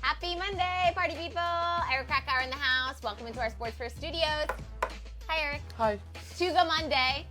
Happy Monday, party people! Eric Krakauer in the house. Welcome into our Sports First Studios. Hi, Eric. Hi. To the Monday.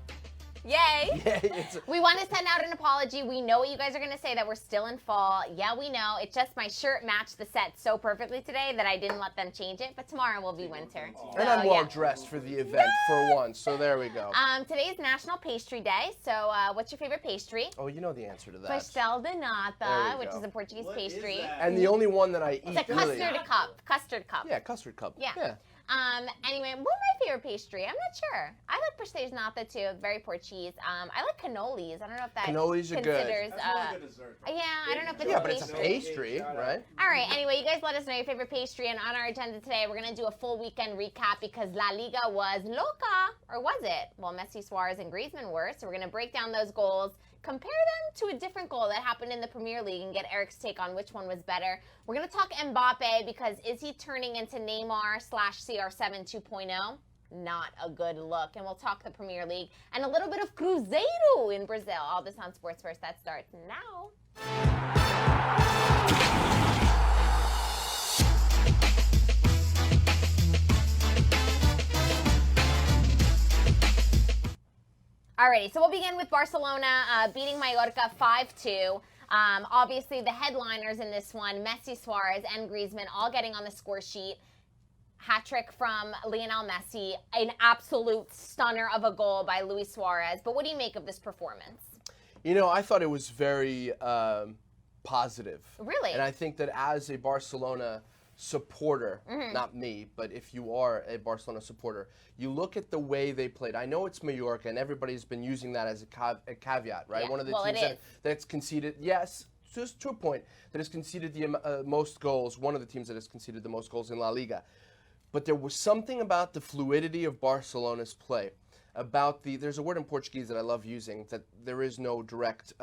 Yay! Yay! We want to send out an apology. We know what you guys are going to say, that we're still in fall. Yeah, we know. It's just my shirt matched the set so perfectly today that I didn't let them change it. But tomorrow will be winter. And I'm well dressed for the event for once, so there we go. Today is National Pastry Day. So what's your favorite pastry? Oh, you know the answer to that. Pastel de There nata, we which go. is a Portuguese pastry. And the only one that I eat, It's a really. custard cup. Custard cup. Yeah, custard cup. Yeah. Anyway, what's my favorite pastry? I'm not sure. I like pastel de nata too, very Portuguese. I like cannolis. I don't know if that Cannolis are good. considers. That's more like a dessert. Yeah, I don't know if it's Yeah, a but it's a pastry, right? All right, anyway, you guys let us know your favorite pastry, and on our agenda today, we're going to do a full weekend recap because La Liga was loca, or was it? Well, Messi, Suarez, and Griezmann were, so we're going to break down those goals, compare them to a different goal that happened in the Premier League, and get Eric's take on which one was better. We're going to talk Mbappe because is he turning into Neymar/CR7 2.0? Not a good look. And we'll talk the Premier League and a little bit of Cruzeiro in Brazil. All this on Sports First. That starts now. Alrighty, so we'll begin with Barcelona beating Mallorca 5-2. Obviously, the headliners in this one, Messi, Suarez, and Griezmann all getting on the score sheet. Hat-trick from Lionel Messi, an absolute stunner of a goal by Luis Suarez. But what do you make of this performance? You know, I thought it was very positive. Really? And I think that as a Barcelona supporter, not me, but if you are a Barcelona supporter, you look at the way they played. I know it's Mallorca, and everybody's been using that as a caveat, right? Yeah. One of the Well, teams that's conceded, yes, just to a point, that has conceded the most goals, one of the teams that has conceded the most goals in La Liga. But there was something about the fluidity of Barcelona's play, about there's a word in Portuguese that I love using that there is no direct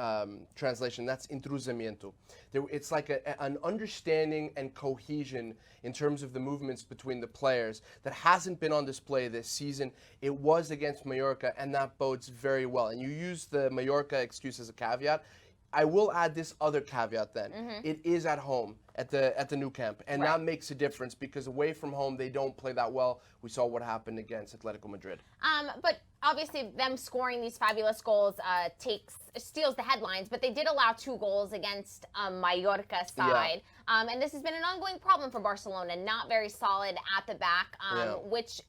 translation. That's entrosamento. It's like an understanding and cohesion in terms of the movements between the players that hasn't been on display this season. It was against Mallorca, and that bodes very well. And you use the Mallorca excuse as a caveat. I will add this other caveat then. It is at home at the new camp, and that makes a difference because away from home they don't play that well. We saw what happened against Atletico Madrid. But obviously them scoring these fabulous goals steals the headlines, but they did allow 2 goals against Mallorca side. Yeah. And this has been an ongoing problem for Barcelona, not very solid at the back, which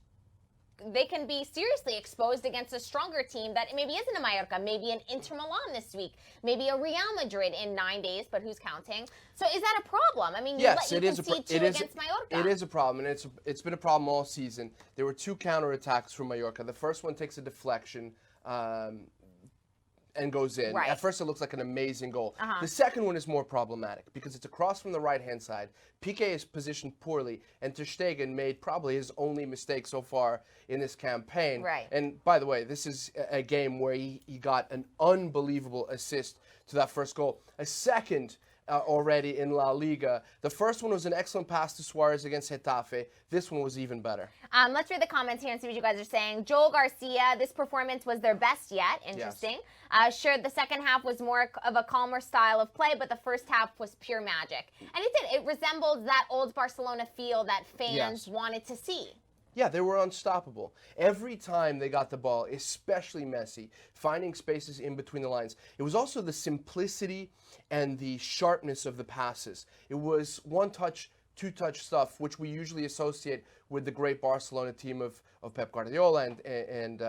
they can be seriously exposed against a stronger team that maybe isn't a Mallorca, maybe an Inter Milan this week, maybe a Real Madrid in 9 days, but who's counting? So is that a problem? I mean, yes, you concede 2 against Mallorca. It is a problem, and it's been a problem all season. There were 2 counterattacks from Mallorca. The first one takes a deflection and goes in. Right. At first, it looks like an amazing goal. The second one is more problematic because it's a cross from the right-hand side. Piqué is positioned poorly, and Ter Stegen made probably his only mistake so far in this campaign. Right. And by the way, this is a game where he got an unbelievable assist to that first goal. A second already in La Liga. The first one was an excellent pass to Suarez against Getafe. This one was even better. Let's read the comments here and see what you guys are saying. Joel Garcia, this performance was their best yet. Interesting. Yes. Sure, the second half was more of a calmer style of play, but the first half was pure magic. And it did. It resembled that old Barcelona feel that fans wanted to see. Yeah, they were unstoppable. Every time they got the ball, especially Messi, finding spaces in between the lines. It was also the simplicity and the sharpness of the passes. It was one-touch, two-touch stuff, which we usually associate with the great Barcelona team of Pep Guardiola and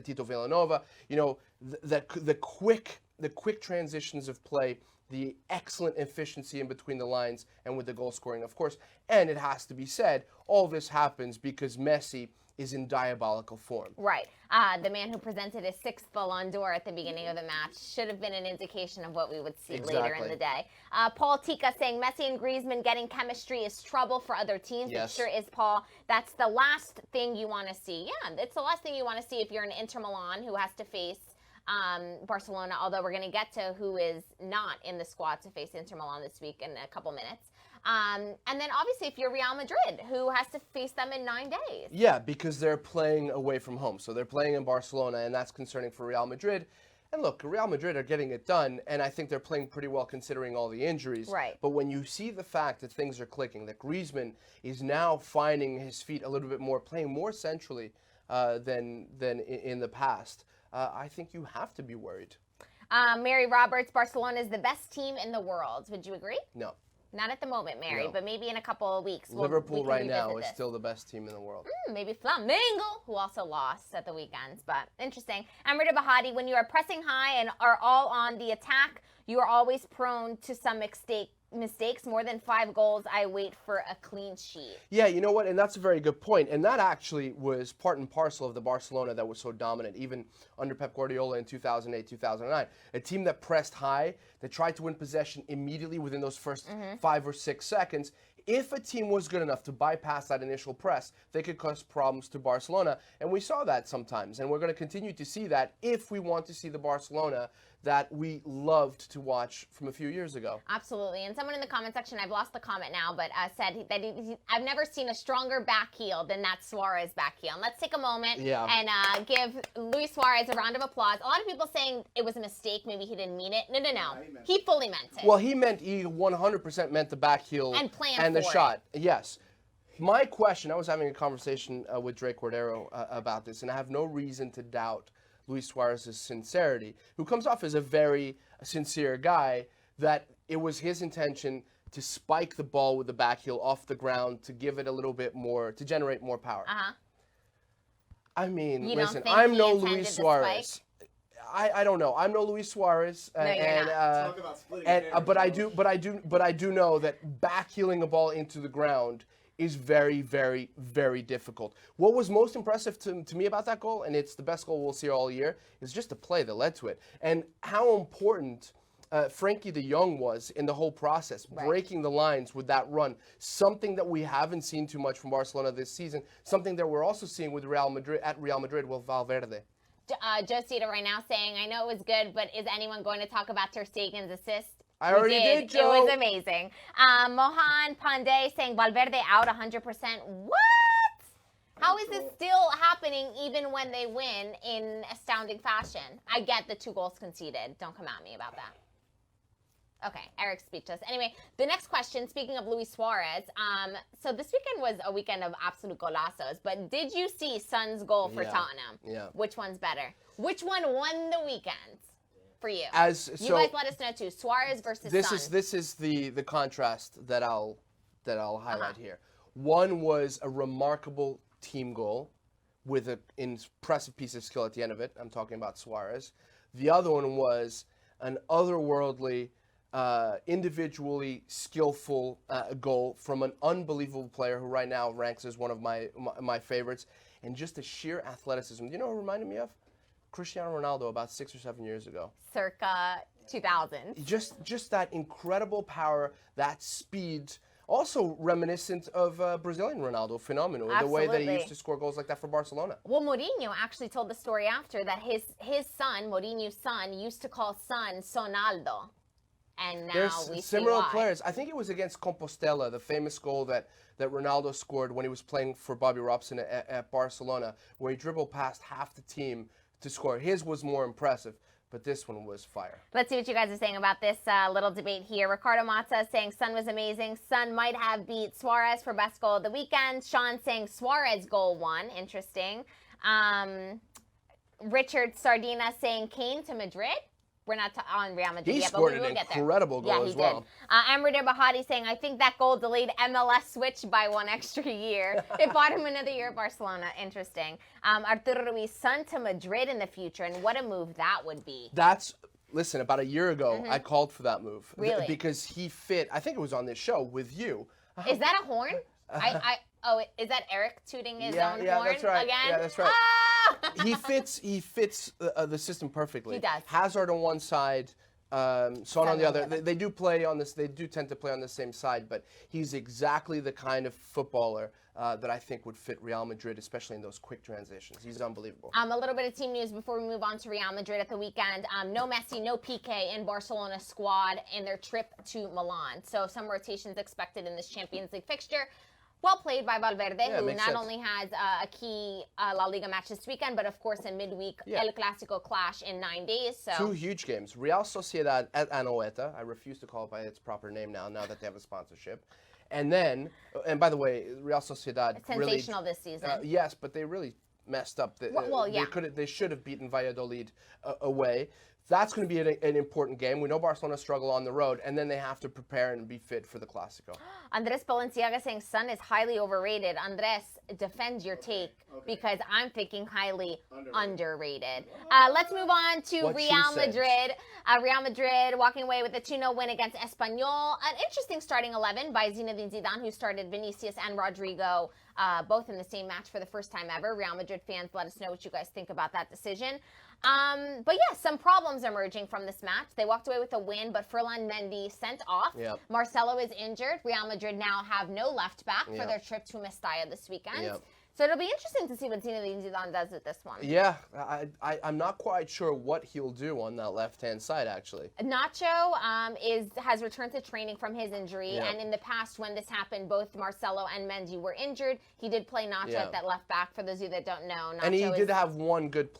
Tito Villanova. You know, the quick transitions of play, the excellent efficiency in between the lines and with the goal scoring, of course. And it has to be said, all this happens because Messi is in diabolical form. Right. The man who presented his 6th Ballon d'Or at the beginning of the match should have been an indication of what we would see later in the day. Paul Tika saying Messi and Griezmann getting chemistry is trouble for other teams. Yes. It sure is, Paul. That's the last thing you want to see. Yeah, it's the last thing you want to see if you're an Inter Milan who has to face Barcelona, although we're going to get to who is not in the squad to face Inter Milan this week in a couple minutes. And then obviously if you're Real Madrid, who has to face them in 9 days. Yeah, because they're playing away from home. So they're playing in Barcelona, and that's concerning for Real Madrid. And look, Real Madrid are getting it done, and I think they're playing pretty well considering all the injuries. Right. But when you see the fact that things are clicking, that Griezmann is now finding his feet a little bit more, playing more centrally than in the past, I think you have to be worried. Mary Roberts, Barcelona is the best team in the world. Would you agree? No. Not at the moment, Mary, No. but maybe in a couple of weeks. Liverpool we right now revisit is this. still the best team in the world. Maybe Flamengo, who also lost at the weekends, but interesting. Amrita Bahati, when you are pressing high and are all on the attack, you are always prone to some mistakes. More than 5 goals, I wait for a clean sheet. Yeah, you know what? And that's a very good point. And that actually was part and parcel of the Barcelona that was so dominant, even under Pep Guardiola in 2008, 2009. A team that pressed high, that tried to win possession immediately within those first 5 or 6 seconds. If a team was good enough to bypass that initial press, they could cause problems to Barcelona. And we saw that sometimes. And we're going to continue to see that if we want to see the Barcelona that we loved to watch from a few years ago. Absolutely. And someone in the comment section, I've lost the comment now, but said that I've never seen a stronger back heel than that Suarez back heel. And let's take a moment and give Luis Suarez a round of applause. A lot of people saying it was a mistake. Maybe he didn't mean it. No. He fully meant it. Well, he 100% meant the back heel and planned and the for shot. it. Yes. My question, I was having a conversation with Drake Cordero about this, and I have no reason to doubt Luis Suarez's sincerity, who comes off as a very sincere guy, that it was his intention to spike the ball with the back heel off the ground to give it a little bit more, to generate more power. I mean, listen, I'm no Luis Suarez. I don't know. I'm no Luis Suarez, no, you're not. Talk about splitting but I do know that backheeling a ball into the ground is very, very, very difficult. What was most impressive to me about that goal, and it's the best goal we'll see all year, is just the play that led to it, and how important Frankie de Jong was in the whole process, breaking the lines with that run. Something that we haven't seen too much from Barcelona this season. Something that we're also seeing with Real Madrid with Valverde. Joe Cita right now saying, I know it was good, but is anyone going to talk about Ter Stegen's assist? I already did, Joe. It was amazing. Mohan Pandey saying Valverde out 100%. What? How is this still happening even when they win in astounding fashion? I get the 2 goals conceded. Don't come at me about that. Okay, Eric's speechless. Anyway, the next question, speaking of Luis Suarez, so this weekend was a weekend of absolute golazos, but did you see Son's goal for Tottenham? Yeah. Which one's better? Which one won the weekend for you? You guys let us know too. Suarez versus Son. This is the contrast that I'll highlight here. One was a remarkable team goal with an impressive piece of skill at the end of it. I'm talking about Suarez. The other one was an otherworldly, individually skillful goal from an unbelievable player who right now ranks as one of my favorites, and just the sheer athleticism. Do you know who it reminded me of? Cristiano Ronaldo about 6 or 7 years ago. Circa 2000. Just that incredible power, that speed. Also reminiscent of Brazilian Ronaldo, phenomenal. The way that he used to score goals like that for Barcelona. Well, Mourinho actually told the story after that his son, Mourinho's son, used to call Son Sonaldo. And now There's similar players. I think it was against Compostela, the famous goal that Ronaldo scored when he was playing for Bobby Robson at Barcelona, where he dribbled past half the team to score. His was more impressive, but this one was fire. Let's see what you guys are saying about this little debate here. Ricardo Mazza saying Son was amazing. Son might have beat Suarez for best goal of the weekend. Sean saying Suarez goal won. Interesting. Richard Sardina saying Kane to Madrid. We're not on Real Madrid yet, but scored we will an get there. incredible goal as well. Amrita Bahati saying, I think that goal delayed MLS switch by 1 extra year. It bought him another year at Barcelona. Interesting. Arturo Ruiz, Son to Madrid in the future, and what a move that would be. Listen, about a year ago, I called for that move. Really? Because he fit, I think it was on this show with you. Is that a horn? Is that Eric tooting his own horn that's right. again? Yeah, that's right. He fits the system perfectly. He does. Hazard on one side, Son on the other. They do play on this. They do tend to play on the same side, but he's exactly the kind of footballer that I think would fit Real Madrid, especially in those quick transitions. He's unbelievable. A little bit of team news before we move on to Real Madrid at the weekend. No Messi, no PK in Barcelona squad in their trip to Milan. So some rotations expected in this Champions League fixture. Well played by Valverde, who makes not sense. only has a key La Liga match this weekend, but of course a midweek El Clásico clash in 9 days. So 2 huge games. Real Sociedad at Anoeta. I refuse to call it by its proper name now that they have a sponsorship. And then, and by the way, Real Sociedad it's sensational really, this season. yes, but they really messed up. They should have beaten Valladolid away. That's going to be an important game. We know Barcelona struggle on the road, and then they have to prepare and be fit for the Clásico. Andres Balenciaga saying Son is highly overrated. Andres, defend your take because I'm thinking highly underrated. Let's move on to Real Madrid. Real Madrid walking away with a 2-0 win against Espanyol. An interesting starting 11 by Zinedine Zidane, who started Vinicius and Rodrigo both in the same match for the first time ever. Real Madrid fans, let us know what you guys think about that decision. But yeah, some problems emerging from this match. They walked away with a win, but Ferland Mendy sent off. Yep. Marcelo is injured. Real Madrid now have no left back for their trip to Mestalla this weekend. Yep. So it'll be interesting to see what Zinedine Zidane does with this one. Yeah, I'm not quite sure what he'll do on that left-hand side, actually. Nacho has returned to training from his injury, and in the past when this happened, both Marcelo and Mendy were injured. He did play Nacho at that left back, for those of you that don't know. Nacho and he did have one good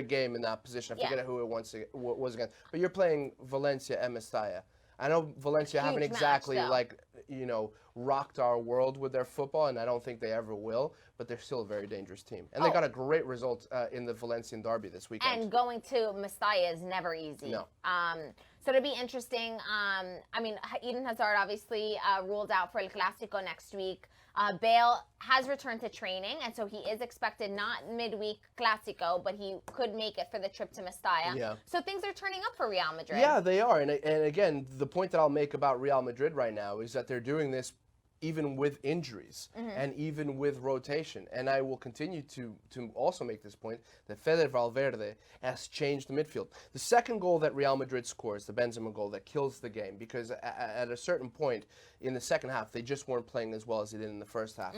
game in that position. I forget who it was against. But you're playing Valencia and Mestalla. I know Valencia haven't exactly rocked our world with their football, and I don't think they ever will, but they're still a very dangerous team. And they got a great result in the Valencian derby this weekend. And going to Mestalla is never easy. No. So it'll be interesting. Eden Hazard obviously ruled out for El Clásico next week. Bale has returned to training, and so he is expected not midweek Clásico, but he could make it for the trip to Mestalla. Yeah. So things are turning up for Real Madrid. Yeah, they are. And again, the point that I'll make about Real Madrid right now is that they're doing this even with injuries and even with rotation. And I will continue to also make this point that Fede Valverde has changed the midfield. The second goal that Real Madrid scores, the Benzema goal, that kills the game, because at a certain point in the second half, they just weren't playing as well as they did in the first half.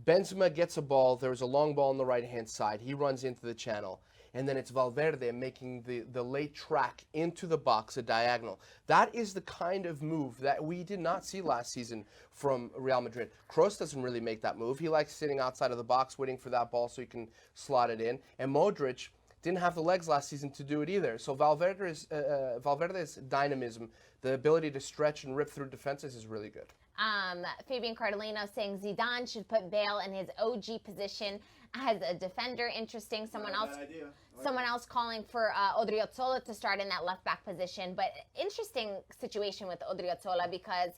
Benzema gets a ball. There's a long ball on the right-hand side. He runs into the channel. And then it's Valverde making the late track into the box, a diagonal. That is the kind of move that we did not see last season from Real Madrid. Kroos doesn't really make that move. He likes sitting outside of the box waiting for that ball so he can slot it in. And Modric didn't have the legs last season to do it either. So Valverde's dynamism, the ability to stretch and rip through defenses, is really good. Fabian Cardellino saying Zidane should put Bale in his OG position as a defender. Interesting. Someone else calling for Odriozola to start in that left back position. But interesting situation with Odriozola, because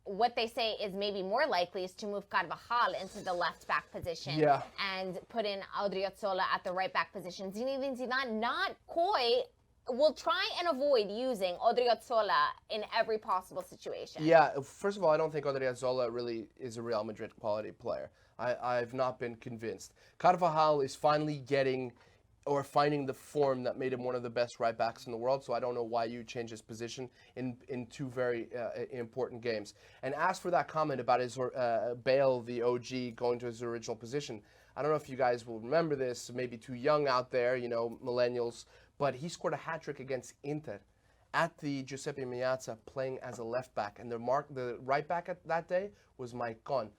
what they say is maybe more likely is to move Carvajal into the left back position and put in Odriozola at the right back position. Zinedine Zidane, not coy, will try and avoid using Odriozola in every possible situation. Yeah, first of all, I don't think Odriozola really is a Real Madrid quality player. I've not been convinced. Carvajal is finally finding the form that made him one of the best right backs in the world, so I don't know why you change his position in 2 very important games. And as for that comment about his Bale, the OG, going to his original position, I don't know if you guys will remember this, maybe too young out there, millennials, but he scored a hat-trick against Inter at the Giuseppe Meazza playing as a left back. And the right back that day was Maicon,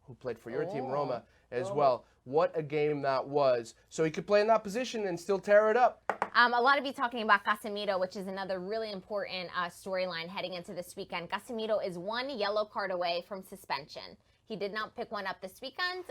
who played for your team, Roma, as well. What a game that was. So he could play in that position and still tear it up. A lot of you talking about Casemiro, which is another really important storyline heading into this weekend. Casemiro is 1 yellow card away from suspension. He did not pick one up this weekend,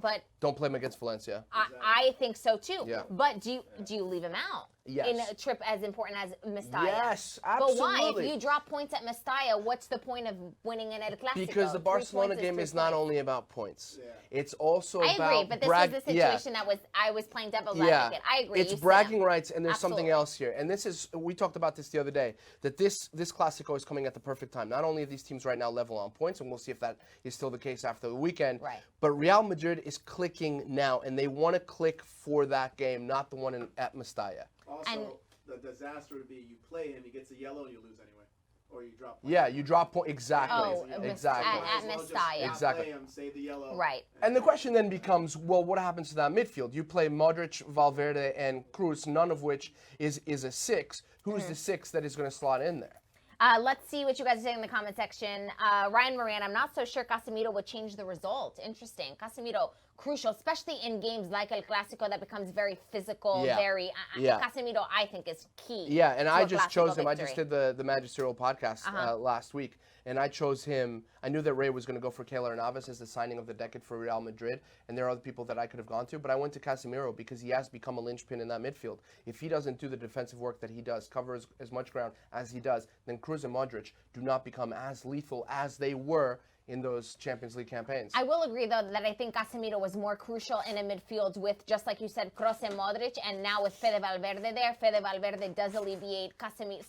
but don't play him against Valencia. I think so too. Yeah. But do you leave him out? Yes. In a trip as important as Mestalla? Yes, absolutely. But why? If you drop points at Mestalla, what's the point of winning an El Clásico? Because the Barcelona game is not only about points. Yeah. It's also about I agree, but this is the situation that I was playing devil's advocate. I agree. It's bragging rights, and there's something else here. And we talked about this the other day, that this Clásico is coming at the perfect time. Not only are these teams right now level on points, and we'll see if that is still the case after the weekend, but Real Madrid is clicking now, and they want to click for that game, not the one at Mestalla. Also, the disaster would be you play him, he gets a yellow, and you lose anyway. Or you drop points. Yeah, you drop points. Exactly. Oh, exactly. At Mestalla. Exactly. Play him, save the yellow. Right. And the question then becomes, well, what happens to that midfield? You play Modric, Valverde, and Kroos, none of which is a 6. Who's the 6 that is going to slot in there? Let's see what you guys are saying in the comment section. Ryan Moran, I'm not so sure Casemiro would change the result. Interesting. Casemiro, crucial, especially in games like El Clasico that becomes very physical, very... Casemiro, I think, is key. Yeah, and I just chose him. Victory. I just did the magisterial podcast last week, and I chose him. I knew that Ray was going to go for Keylor Navas as the signing of the decade for Real Madrid, and there are other people that I could have gone to, but I went to Casemiro because he has become a linchpin in that midfield. If he doesn't do the defensive work that he does, cover as much ground as he does, then Kroos and Modric do not become as lethal as they were in those Champions League campaigns. I will agree, though, that I think Casemiro was more crucial in a midfield with, just like you said, Kroos and Modric, and now with Fede Valverde there, Fede Valverde does alleviate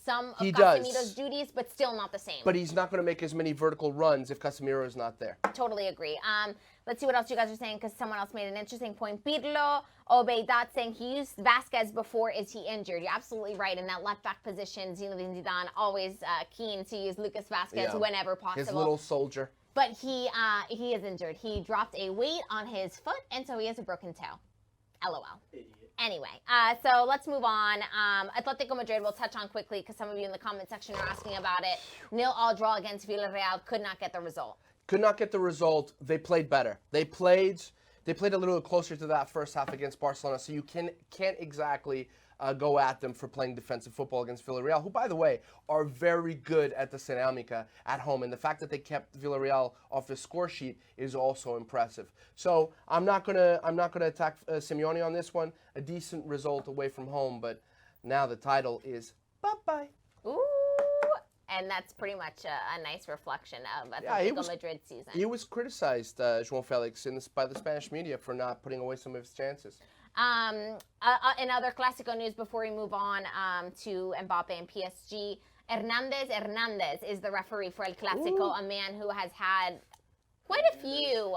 some of Casemiro's duties, but still not the same. But he's not going to make as many vertical runs if Casemiro is not there. Totally agree. Let's see what else you guys are saying, because someone else made an interesting point. Pirlo Obeidat saying he used Vasquez before. Is he injured? You're absolutely right. In that left-back position, Zinedine Zidane always keen to use Lucas Vasquez whenever possible. His little soldier. But he is injured. He dropped a weight on his foot, and so he has a broken toe. LOL. Idiot. Anyway, so let's move on. Atletico Madrid we'll touch on quickly because some of you in the comment section are asking about it. 0-0 draw against Villarreal, could not get the result. Could not get the result. They played better. They played a little closer to that first half against Barcelona, so you can't exactly go at them for playing defensive football against Villarreal, who, by the way, are very good at the Ceramica at home. And the fact that they kept Villarreal off the score sheet is also impressive. So I'm not gonna attack Simeone on this one. A decent result away from home, but now the title is bye-bye. Ooh. And that's pretty much a nice reflection of Atletico Madrid's season. He was criticized, João Felix, by the Spanish media for not putting away some of his chances. In other Clásico news, before we move on to Mbappe and PSG, Hernandez is the referee for El Clásico, a man who has had quite a few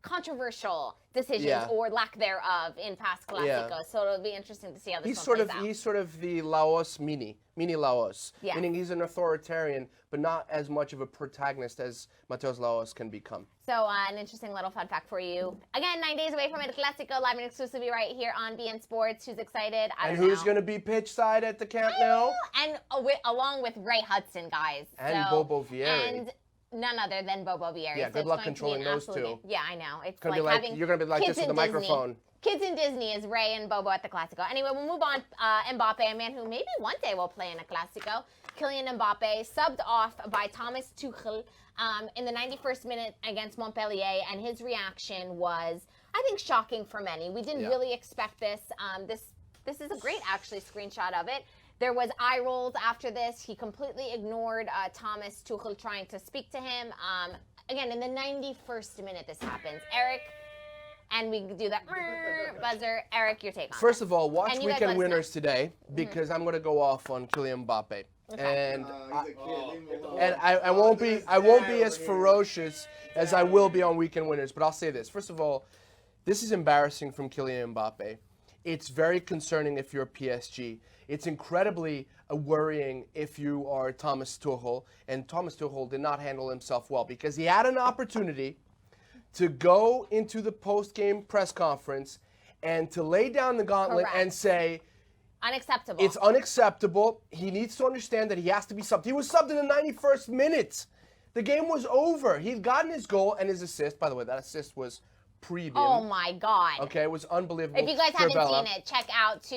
controversial decisions or lack thereof in past Clásicos. So it'll be interesting to see how this one plays out. He's sort of the Laos mini Laos, meaning he's an authoritarian, but not as much of a protagonist as Mateus Laos can become. So an interesting little fun fact for you. Again, 9 days away from El Clásico, live and exclusively right here on beIN Sports. Who's excited? I don't know. And who's going to be pitch side at the Camp Nou? And along with Ray Hudson, guys. And Bobo Vieri. And none other than Bobo Vieri. Yeah, good luck controlling those two. Yeah, I know. It's like having you're going to be like this with the microphone. Kids in Disney is Ray and Bobo at the Clásico. Anyway, we'll move on. Mbappe, a man who maybe one day will play in a Clásico. Kylian Mbappe, subbed off by Thomas Tuchel in the 91st minute against Montpellier, and his reaction was, I think, shocking for many. We didn't really expect this. This is a great, actually, screenshot of it. There was eye rolls after this. He completely ignored Thomas Tuchel trying to speak to him. Again, in the 91st minute this happens. Eric, and we do that buzzer. Eric, your take on First of all, watch Weekend Winners today because I'm going to go off on Kylian Mbappe. Okay. And I won't be as ferocious as I will be on Weekend Winners, but I'll say this. First of all, this is embarrassing from Kylian Mbappe. It's very concerning if you're PSG. It's incredibly worrying if you are Thomas Tuchel, and Thomas Tuchel did not handle himself well because he had an opportunity to go into the post-game press conference and to lay down the gauntlet and say, unacceptable. It's unacceptable. He needs to understand that he has to be subbed. He was subbed in the 91st minute. The game was over. He'd gotten his goal and his assist. By the way, that assist was pre-BIN. Oh, my God. Okay, it was unbelievable. If you guys haven't seen it, check out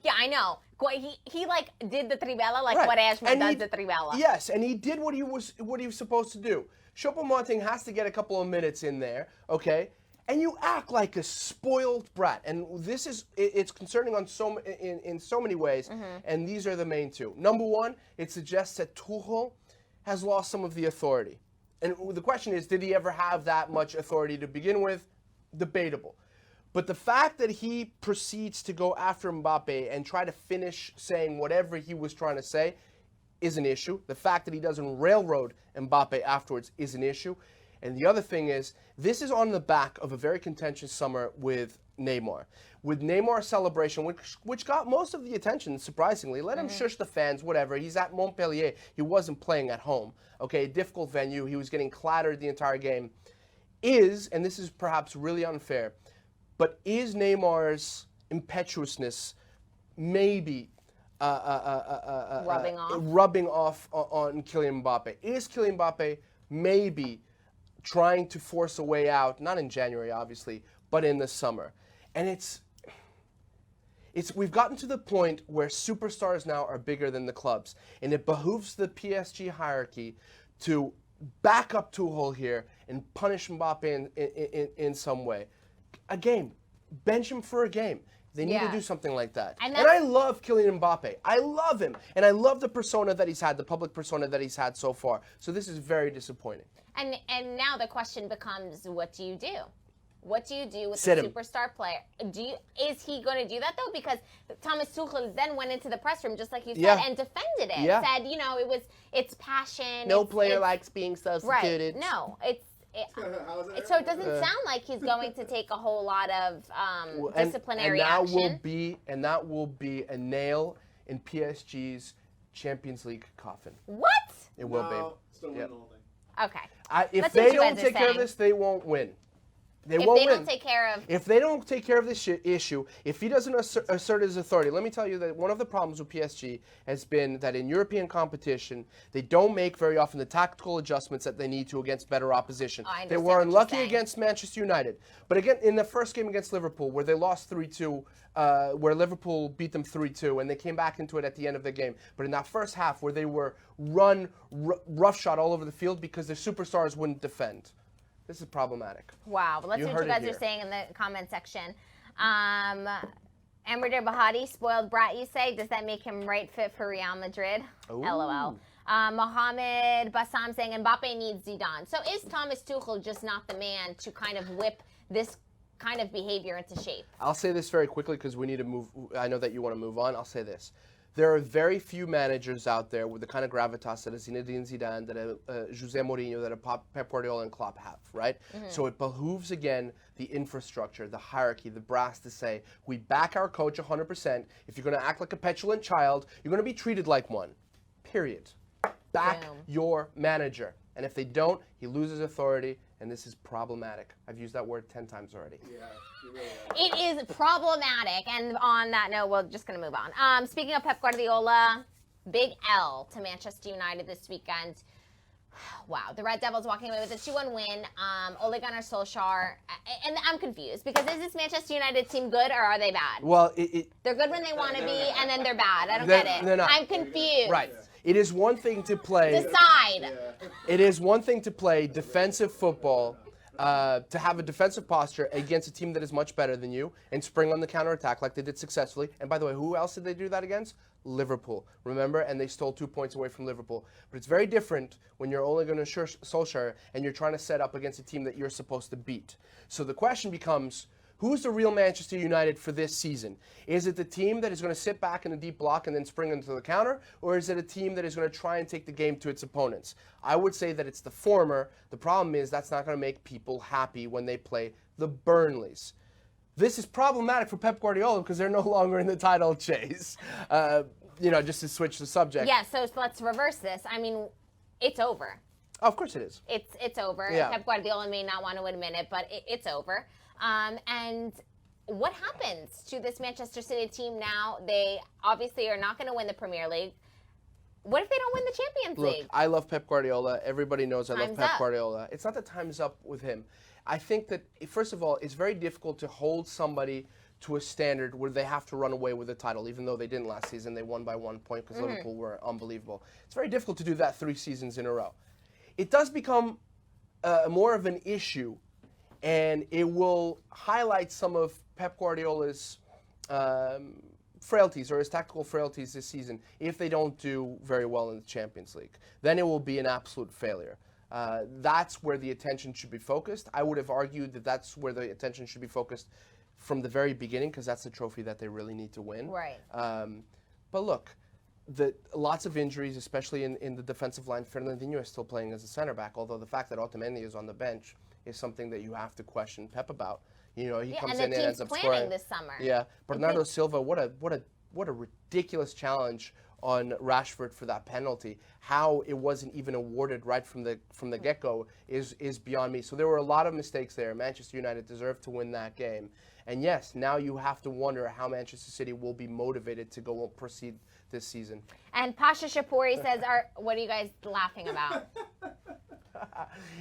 I know. He did the Trivela like Quaresma does the Trivela. Yes, and he did what he was supposed to do. Choupo-Moting has to get a couple of minutes in there, okay? And you act like a spoiled brat. And it's concerning in so many ways, and these are the main two. Number one, it suggests that Tuchel has lost some of the authority. And the question is, did he ever have that much authority to begin with? Debatable. But the fact that he proceeds to go after Mbappe and try to finish saying whatever he was trying to say is an issue. The fact that he doesn't railroad Mbappe afterwards is an issue. And the other thing is, this is on the back of a very contentious summer with Neymar. With Neymar's celebration, which got most of the attention, surprisingly. Let him shush the fans, whatever. He's at Montpellier. He wasn't playing at home. Okay, a difficult venue. He was getting clattered the entire game. And this is perhaps really unfair, but is Neymar's impetuousness maybe rubbing off on Kylian Mbappe? Is Kylian Mbappe maybe trying to force a way out, not in January, obviously, but in the summer? And we've gotten to the point where superstars now are bigger than the clubs, and it behooves the PSG hierarchy to back up Tuchel here and punish Mbappe in some way. A game. Bench him for a game. They need to do something like that. And I love Kylian Mbappe. I love him. And I love the persona that he's had, the public persona that he's had so far. So this is very disappointing. And now the question becomes, what do you do? What do you do with Sit the him. superstar player? Is he going to do that, though? Because Thomas Tuchel then went into the press room, just like you said, and defended it. Yeah. Said, it's passion. No player likes being substituted. Right. No, so it doesn't sound like he's going to take a whole lot of disciplinary action. And that will be a nail in PSG's Champions League coffin. What? It will be. Still win the whole thing. Okay. If they don't take care of this, they won't win. If they don't take care of this issue, if he doesn't assert his authority, let me tell you that one of the problems with PSG has been that in European competition, they don't make very often the tactical adjustments that they need to against better opposition. They were unlucky against Manchester United. But again, in the first game against Liverpool, where they lost 3-2, where Liverpool beat them 3-2, and they came back into it at the end of the game. But in that first half, where they were roughshod all over the field because their superstars wouldn't defend. This is problematic. Wow. Well, let's see what you guys are saying in the comment section. Amr Bahati, spoiled brat, you say. Does that make him right fit for Real Madrid? Ooh. LOL. Mohammed Bassam saying Mbappe needs Zidane. So is Thomas Tuchel just not the man to kind of whip this kind of behavior into shape? I'll say this very quickly because we need to move. I know that you want to move on. I'll say this. There are very few managers out there with the kind of gravitas that a Zinedine Zidane, that a Jose Mourinho, that a Pep Guardiola and Klopp have, right? Mm-hmm. So it behooves, again, the infrastructure, the hierarchy, the brass to say, we back our coach 100%. If you're going to act like a petulant child, you're going to be treated like one. Period. Back your manager. And if they don't, he loses authority, and this is problematic. I've used that word 10 times already. Yeah, you really have. It is problematic. And on that note, we're just going to move on. Speaking of Pep Guardiola, big L to Manchester United this weekend. Wow, the Red Devils walking away with a 2-1 win. Ole Gunnar Solskjaer, and I'm confused because is this Manchester United team good or are they bad? Well, they're good when they want to be, and then then they're bad. I don't get it. They're not. I'm confused. Right. It is one thing to play. Decide. It is one thing to play defensive football, to have a defensive posture against a team that is much better than you and spring on the counterattack like they did successfully. And by the way, who else did they do that against? Liverpool. Remember? And they stole 2 points away from Liverpool. But it's very different when you're only going to Solskjaer and you're trying to set up against a team that you're supposed to beat. So the question becomes, who's the real Manchester United for this season? Is it the team that is going to sit back in the deep block and then spring into the counter? Or is it a team that is going to try and take the game to its opponents? I would say that it's the former. The problem is that's not going to make people happy when they play the Burnleys. This is problematic for Pep Guardiola because they're no longer in the title chase. Just to switch the subject. Yeah, so let's reverse this. I mean, it's over. Oh, of course it is. It's over. Yeah. Pep Guardiola may not want to admit it, but it's over. And what happens to this Manchester City team now? They obviously are not going to win the Premier League. What if they don't win the Champions League? Look, I love Pep Guardiola. Everybody knows I love Pep Guardiola. It's not that time's up with him. I think that, first of all, it's very difficult to hold somebody to a standard where they have to run away with the title, even though they didn't last season. They won by 1 point because Liverpool were unbelievable. It's very difficult to do that 3 seasons in a row. It does become more of an issue, and it will highlight some of Pep Guardiola's frailties or his tactical frailties this season if they don't do very well in the Champions League. Then it will be an absolute failure. That's where the attention should be focused. I would have argued that that's where the attention should be focused from the very beginning because that's the trophy that they really need to win. Right. But look, lots of injuries, especially in the defensive line. Fernandinho is still playing as a center back, although the fact that Otamendi is on the bench is something that you have to question Pep about. He comes in and ends up scoring this summer. Yeah, Bernardo Silva, what a ridiculous challenge on Rashford for that penalty. How it wasn't even awarded right from the get-go is beyond me. So there were a lot of mistakes there. Manchester United deserved to win that game. And yes, now you have to wonder how Manchester City will be motivated to go and proceed this season. And Pasha Shapori says, what are you guys laughing about?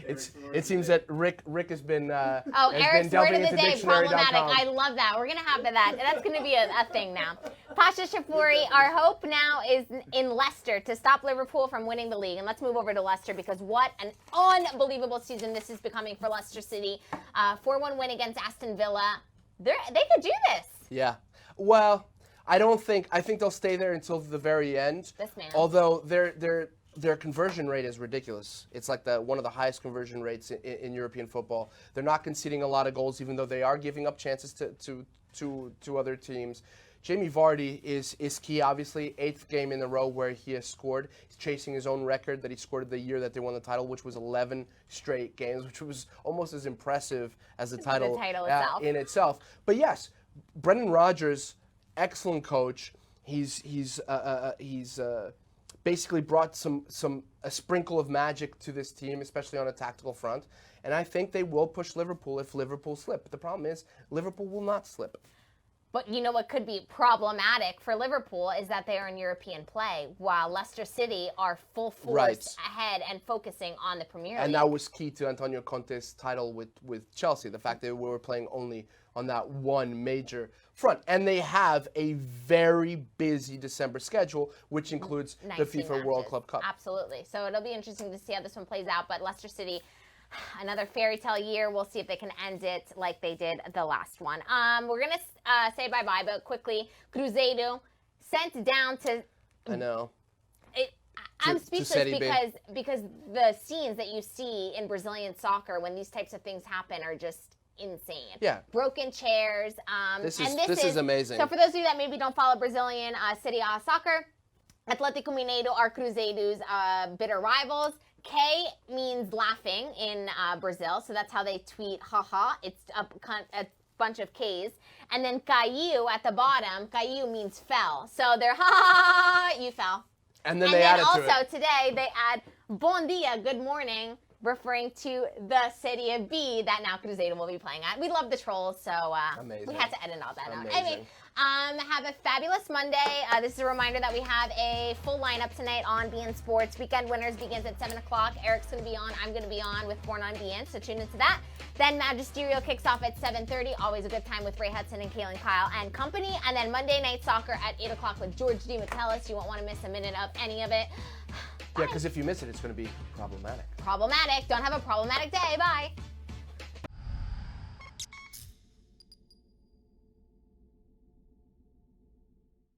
It seems that Rick has been Eric's word of the day, problematic. I love that. We're gonna have that. That's gonna be a thing now. Pasha Shapuri, our hope now is in Leicester to stop Liverpool from winning the league. And let's move over to Leicester because what an unbelievable season this is becoming for Leicester City. 4-1 win against Aston Villa. They could do this. Yeah. Well, I think they'll stay there until the very end. This man. Although their conversion rate is ridiculous. It's like one of the highest conversion rates in European football. They're not conceding a lot of goals, even though they are giving up chances to other teams. Jamie Vardy is key, obviously. 8th game in a row where he has scored. He's chasing his own record that he scored the year that they won the title, which was 11 straight games, which was almost as impressive as the title itself. In itself. But yes, Brendan Rodgers, excellent coach. He's basically brought a sprinkle of magic to this team, especially on a tactical front. And I think they will push Liverpool if Liverpool slip. But the problem is Liverpool will not slip. But you know what could be problematic for Liverpool is that they are in European play, while Leicester City are full force ahead and focusing on the Premier League. And that was key to Antonio Conte's title with Chelsea, the fact that we were playing only on that one major front. And they have a very busy December schedule, which includes the FIFA World Club Cup. Absolutely. So it'll be interesting to see how this one plays out. But Leicester City, another fairy tale year. We'll see if they can end it like they did the last one. We're going to say bye-bye, but quickly, Cruzeiro sent down to... I know. I'm speechless because the scenes that you see in Brazilian soccer when these types of things happen are just insane. Yeah. Broken chairs. This is amazing. So for those of you that maybe don't follow Brazilian Serie A soccer, Atletico Mineiro are Cruzeiro's bitter rivals. K means laughing in Brazil, so that's how they tweet, haha. It's a bunch of Ks. And then caiu at the bottom, caiu means fell. So they're, ha, you fell. And then they added to it. Also today they add bom dia, good morning, referring to the Serie B that now Cruzeiro will be playing at. We love the trolls, so we had to edit all that out. Anyway, have a fabulous Monday. This is a reminder that we have a full lineup tonight on beIN Sports. Weekend Winners begins at 7 o'clock. Eric's going to be on. I'm going to be on with Born on beIN, so tune into that. Then Magisterial kicks off at 7:30. Always a good time with Ray Hudson and Kaylin Kyle and company. And then Monday Night Soccer at 8 o'clock with George D. Metellus. You won't want to miss a minute of any of it. Yeah, because if you miss it, it's going to be problematic. Problematic. Don't have a problematic day. Bye.